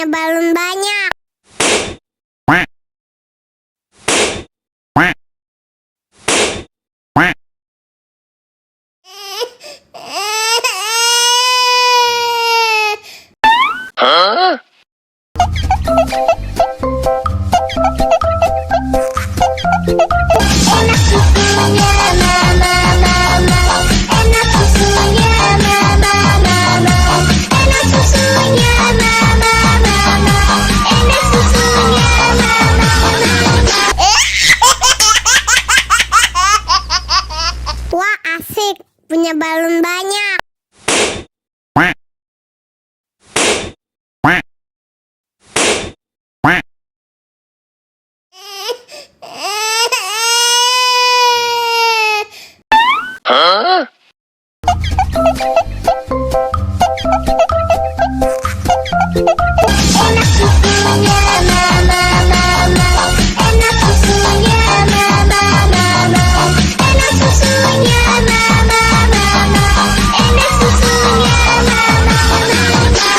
punya balon banyak. Hah? Enak susunya mama mama, enak susunya mama mama, enak susunya mama mama, enak susunya mama mama. Wah, asik, punya balon banyak. Hah? Enak susunya mama mama, enak susunya mama mama, enak susunya mama mama, enak susunya mama mama.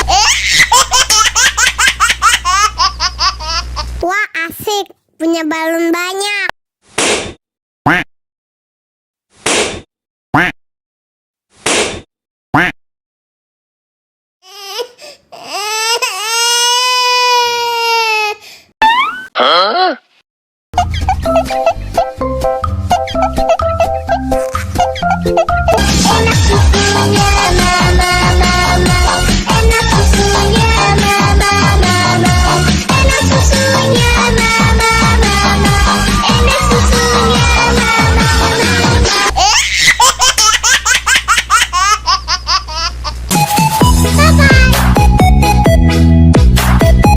Wah, asik, punya balon banyak. Hah? Enak susunya